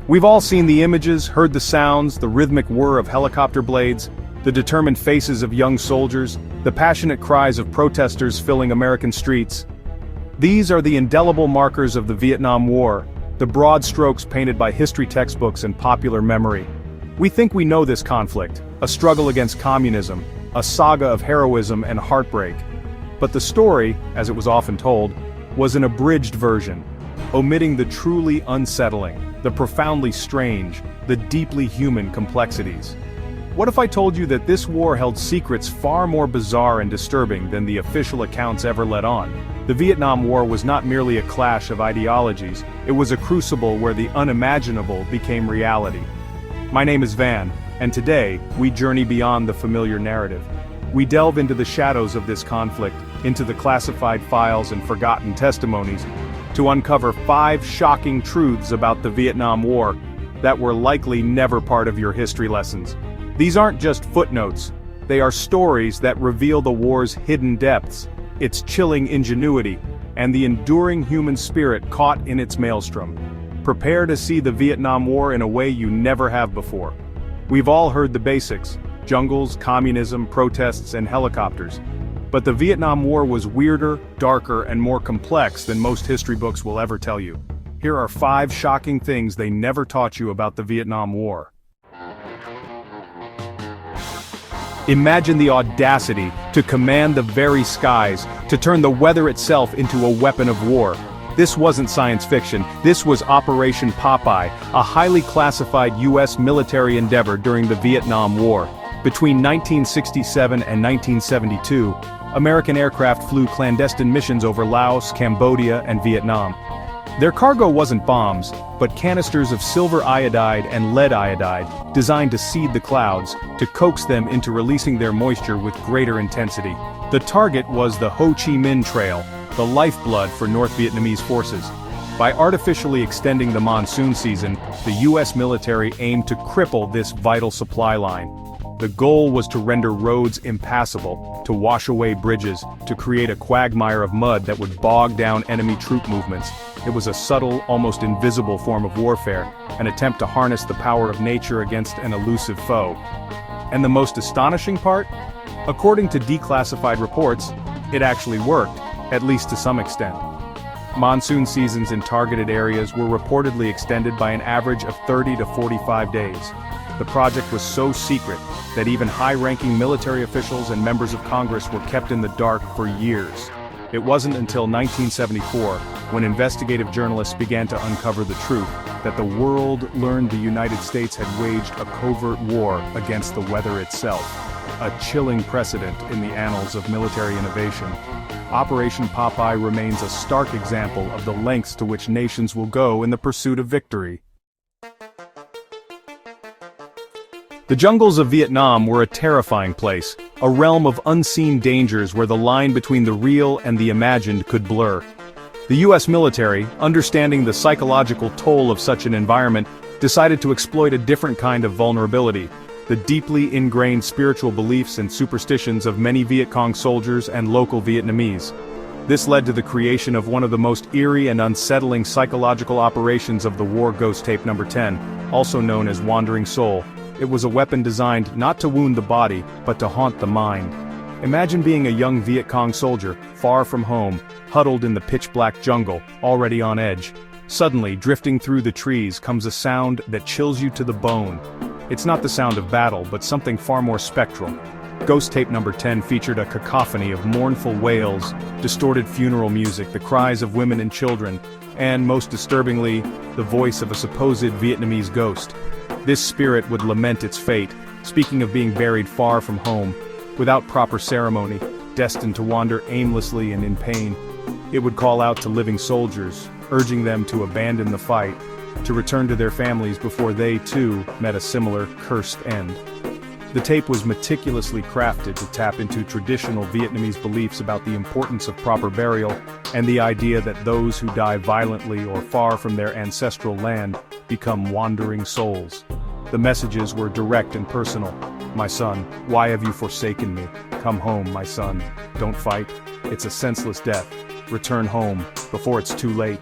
We've all seen the images, heard the sounds, the rhythmic whir of helicopter blades, the determined faces of young soldiers, the passionate cries of protesters filling American streets. These are the indelible markers of the Vietnam War, the broad strokes painted by history textbooks and popular memory. We think we know this conflict, a struggle against communism, a saga of heroism and heartbreak. But the story, as it was often told, was an abridged version, omitting the truly unsettling, the profoundly strange, the deeply human complexities. What if I told you that this war held secrets far more bizarre and disturbing than the official accounts ever let on? The Vietnam War was not merely a clash of ideologies, it was a crucible where the unimaginable became reality. My name is Van, and today, we journey beyond the familiar narrative. We delve into the shadows of this conflict, into the classified files and forgotten testimonies, to uncover 5 shocking truths about the Vietnam War that were likely never part of your history lessons. These aren't just footnotes, they are stories that reveal the war's hidden depths, its chilling ingenuity, and the enduring human spirit caught in its maelstrom. Prepare to see the Vietnam War in a way you never have before. We've all heard the basics: jungles, communism, protests, and helicopters. But the Vietnam War was weirder, darker, and more complex than most history books will ever tell you. Here are 5 shocking things they never taught you about the Vietnam War. Imagine the audacity to command the very skies, to turn the weather itself into a weapon of war. This wasn't science fiction, this was Operation Popeye, a highly classified U.S. military endeavor during the Vietnam War. Between 1967 and 1972, American aircraft flew clandestine missions over Laos, Cambodia, and Vietnam. Their cargo wasn't bombs, but canisters of silver iodide and lead iodide, designed to seed the clouds, to coax them into releasing their moisture with greater intensity. The target was the Ho Chi Minh Trail, the lifeblood for North Vietnamese forces. By artificially extending the monsoon season, the U.S. military aimed to cripple this vital supply line. The goal was to render roads impassable, to wash away bridges, to create a quagmire of mud that would bog down enemy troop movements. It was a subtle, almost invisible form of warfare, an attempt to harness the power of nature against an elusive foe. And the most astonishing part? According to declassified reports, it actually worked, at least to some extent. Monsoon seasons in targeted areas were reportedly extended by an average of 30 to 45 days. The project was so secret that even high-ranking military officials and members of Congress were kept in the dark for years. It wasn't until 1974, when investigative journalists began to uncover the truth, that the world learned the United States had waged a covert war against the weather itself, a chilling precedent in the annals of military innovation. Operation Popeye remains a stark example of the lengths to which nations will go in the pursuit of victory. The jungles of Vietnam were a terrifying place, a realm of unseen dangers where the line between the real and the imagined could blur. The U.S. military, understanding the psychological toll of such an environment, decided to exploit a different kind of vulnerability: the deeply ingrained spiritual beliefs and superstitions of many Viet Cong soldiers and local Vietnamese. This led to the creation of one of the most eerie and unsettling psychological operations of the war: Ghost Tape Number 10, also known as Wandering Soul. It was a weapon designed not to wound the body, but to haunt the mind. Imagine being a young Viet Cong soldier, far from home, huddled in the pitch-black jungle, already on edge. Suddenly, drifting through the trees comes a sound that chills you to the bone. It's not the sound of battle, but something far more spectral. Ghost Tape Number 10 featured a cacophony of mournful wails, distorted funeral music, the cries of women and children, and, most disturbingly, the voice of a supposed Vietnamese ghost. This spirit would lament its fate, speaking of being buried far from home, without proper ceremony, destined to wander aimlessly and in pain. It would call out to living soldiers, urging them to abandon the fight, to return to their families before they, too, met a similar cursed end. The tape was meticulously crafted to tap into traditional Vietnamese beliefs about the importance of proper burial, and the idea that those who die violently or far from their ancestral land become wandering souls. The messages were direct and personal. "My son, why have you forsaken me? Come home, my son. Don't fight. It's a senseless death. Return home, before it's too late."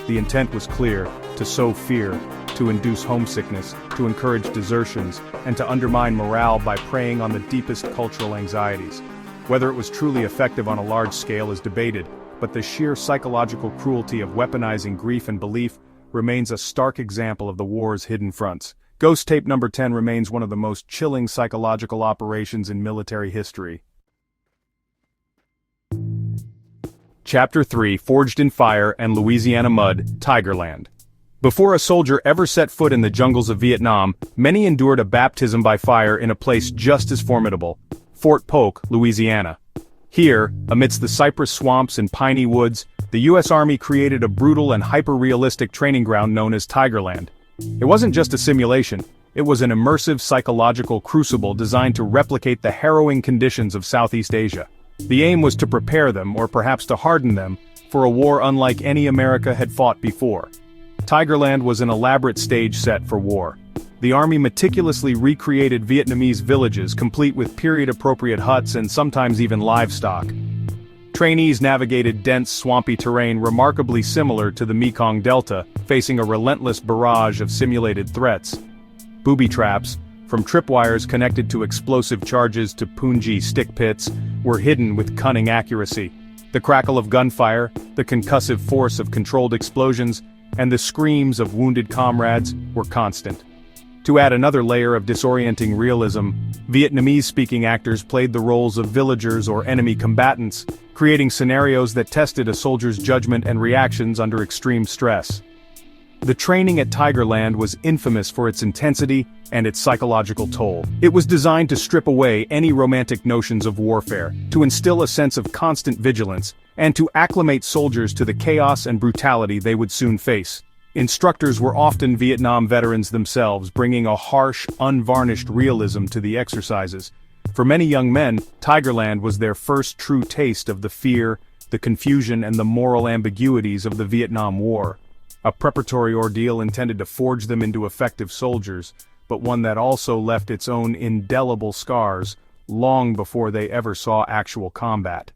The intent was clear: to sow fear, to induce homesickness, to encourage desertions, and to undermine morale by preying on the deepest cultural anxieties. Whether it was truly effective on a large scale is debated, but the sheer psychological cruelty of weaponizing grief and belief remains a stark example of the war's hidden fronts. Ghost Tape Number 10 remains one of the most chilling psychological operations in military history. Chapter 3: Forged in Fire and Louisiana Mud, Tigerland. Before a soldier ever set foot in the jungles of Vietnam, many endured a baptism by fire in a place just as formidable: Fort Polk, Louisiana. Here, amidst the cypress swamps and piney woods, the U.S. Army created a brutal and hyper-realistic training ground known as Tigerland. It wasn't just a simulation, it was an immersive psychological crucible designed to replicate the harrowing conditions of Southeast Asia. The aim was to prepare them, or perhaps to harden them, for a war unlike any America had fought before. Tigerland was an elaborate stage set for war. The Army meticulously recreated Vietnamese villages complete with period-appropriate huts and sometimes even livestock. Trainees navigated dense, swampy terrain remarkably similar to the Mekong Delta, facing a relentless barrage of simulated threats. Booby traps, from tripwires connected to explosive charges to punji stick pits, were hidden with cunning accuracy. The crackle of gunfire, the concussive force of controlled explosions, and the screams of wounded comrades were constant. To add another layer of disorienting realism, Vietnamese-speaking actors played the roles of villagers or enemy combatants, creating scenarios that tested a soldier's judgment and reactions under extreme stress. The training at Tigerland was infamous for its intensity and its psychological toll. It was designed to strip away any romantic notions of warfare, to instill a sense of constant vigilance, and to acclimate soldiers to the chaos and brutality they would soon face. Instructors were often Vietnam veterans themselves, bringing a harsh, unvarnished realism to the exercises. For many young men, Tigerland was their first true taste of the fear, the confusion, and the moral ambiguities of the Vietnam War. A preparatory ordeal intended to forge them into effective soldiers, but one that also left its own indelible scars long before they ever saw actual combat.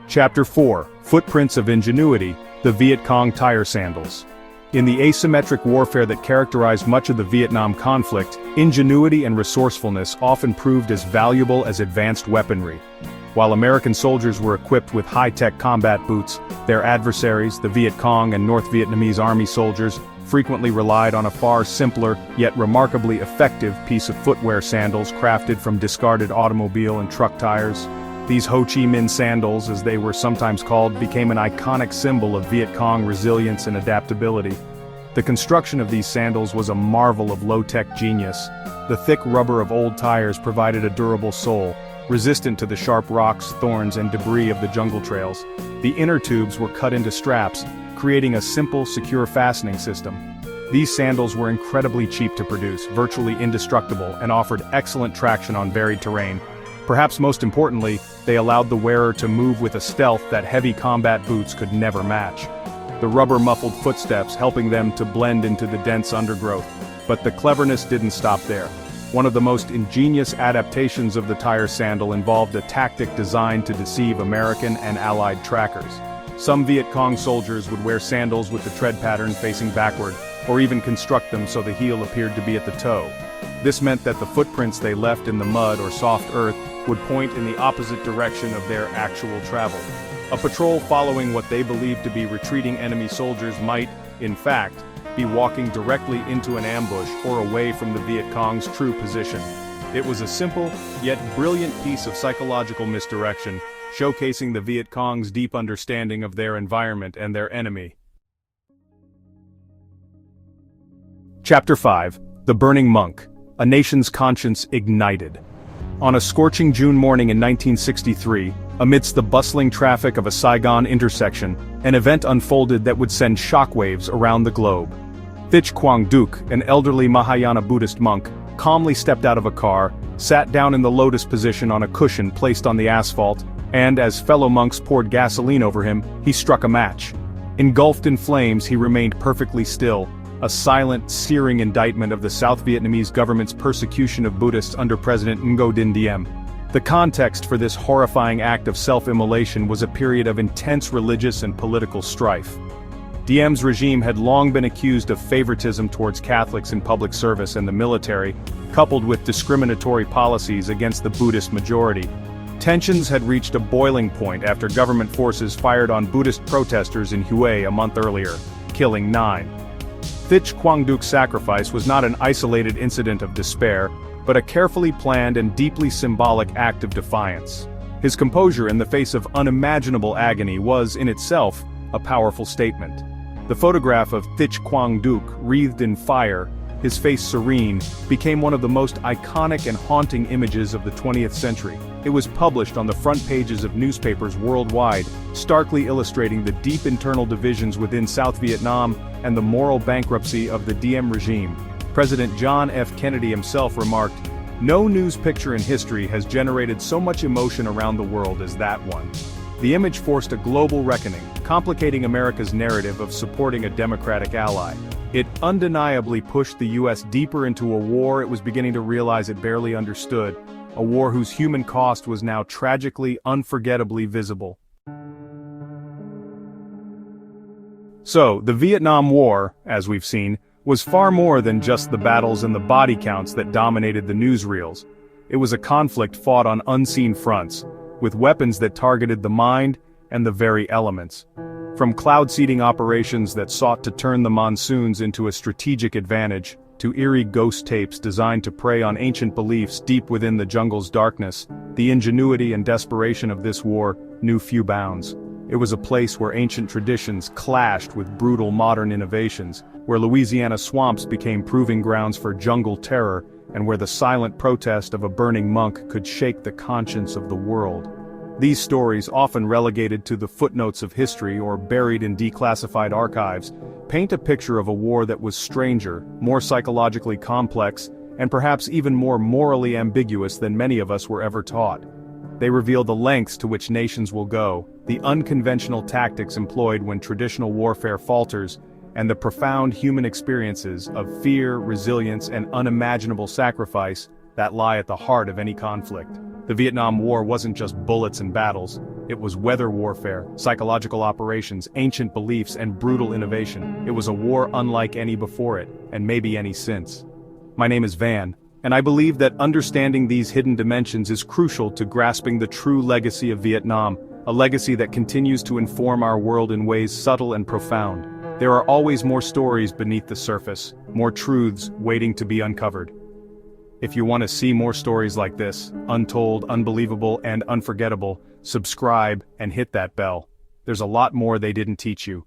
Chapter 4: Footprints of Ingenuity, the Viet Cong Tire Sandals. In the asymmetric warfare that characterized much of the Vietnam conflict, ingenuity and resourcefulness often proved as valuable as advanced weaponry. While American soldiers were equipped with high-tech combat boots, their adversaries, the Viet Cong and North Vietnamese Army soldiers, frequently relied on a far simpler, yet remarkably effective piece of footwear: sandals crafted from discarded automobile and truck tires. These Ho Chi Minh sandals, as they were sometimes called, became an iconic symbol of Viet Cong resilience and adaptability. The construction of these sandals was a marvel of low-tech genius. The thick rubber of old tires provided a durable sole, resistant to the sharp rocks, thorns, and debris of the jungle trails. The inner tubes were cut into straps, creating a simple, secure fastening system. These sandals were incredibly cheap to produce, virtually indestructible, and offered excellent traction on varied terrain. Perhaps most importantly, they allowed the wearer to move with a stealth that heavy combat boots could never match. The rubber-muffled footsteps helping them to blend into the dense undergrowth. But the cleverness didn't stop there. One of the most ingenious adaptations of the tire sandal involved a tactic designed to deceive American and Allied trackers. Some Viet Cong soldiers would wear sandals with the tread pattern facing backward, or even construct them so the heel appeared to be at the toe. This meant that the footprints they left in the mud or soft earth would point in the opposite direction of their actual travel. A patrol following what they believed to be retreating enemy soldiers might, in fact, be walking directly into an ambush or away from the Viet Cong's true position. It was a simple, yet brilliant piece of psychological misdirection, showcasing the Viet Cong's deep understanding of their environment and their enemy. Chapter 5: The Burning Monk, a Nation's Conscience Ignited. On a scorching June morning in 1963, amidst the bustling traffic of a Saigon intersection, an event unfolded that would send shockwaves around the globe. Thich Quang Duc, an elderly Mahayana Buddhist monk, calmly stepped out of a car, sat down in the lotus position on a cushion placed on the asphalt, and as fellow monks poured gasoline over him, he struck a match. Engulfed in flames, he remained perfectly still, a silent, searing indictment of the South Vietnamese government's persecution of Buddhists under President Ngo Dinh Diem. The context for this horrifying act of self-immolation was a period of intense religious and political strife. Diem's regime had long been accused of favoritism towards Catholics in public service and the military, coupled with discriminatory policies against the Buddhist majority. Tensions had reached a boiling point after government forces fired on Buddhist protesters in Hue a month earlier, killing 9. Thich Quang Duc's sacrifice was not an isolated incident of despair, but a carefully planned and deeply symbolic act of defiance. His composure in the face of unimaginable agony was, in itself, a powerful statement. The photograph of Thich Quang Duc, wreathed in fire, his face serene, became one of the most iconic and haunting images of the 20th century. It was published on the front pages of newspapers worldwide, starkly illustrating the deep internal divisions within South Vietnam and the moral bankruptcy of the Diem regime. President John F. Kennedy himself remarked, "No news picture in history has generated so much emotion around the world as that one." The image forced a global reckoning, complicating America's narrative of supporting a democratic ally. It undeniably pushed the U.S. deeper into a war it was beginning to realize it barely understood, a war whose human cost was now tragically, unforgettably visible. So, the Vietnam War, as we've seen, was far more than just the battles and the body counts that dominated the newsreels. It was a conflict fought on unseen fronts, with weapons that targeted the mind and the very elements. From cloud-seeding operations that sought to turn the monsoons into a strategic advantage, to eerie ghost tapes designed to prey on ancient beliefs deep within the jungle's darkness, the ingenuity and desperation of this war knew few bounds. It was a place where ancient traditions clashed with brutal modern innovations, where Louisiana swamps became proving grounds for jungle terror, and where the silent protest of a burning monk could shake the conscience of the world. These stories, often relegated to the footnotes of history or buried in declassified archives, paint a picture of a war that was stranger, more psychologically complex, and perhaps even more morally ambiguous than many of us were ever taught. They reveal the lengths to which nations will go, the unconventional tactics employed when traditional warfare falters, and the profound human experiences of fear, resilience, and unimaginable sacrifice that lie at the heart of any conflict. The Vietnam War wasn't just bullets and battles. It was weather warfare, psychological operations, ancient beliefs, and brutal innovation. It was a war unlike any before it, and maybe any since. My name is Van, and I believe that understanding these hidden dimensions is crucial to grasping the true legacy of Vietnam, a legacy that continues to inform our world in ways subtle and profound. There are always more stories beneath the surface, more truths waiting to be uncovered. If you want to see more stories like this, untold, unbelievable, and unforgettable, subscribe and hit that bell. There's a lot more they didn't teach you.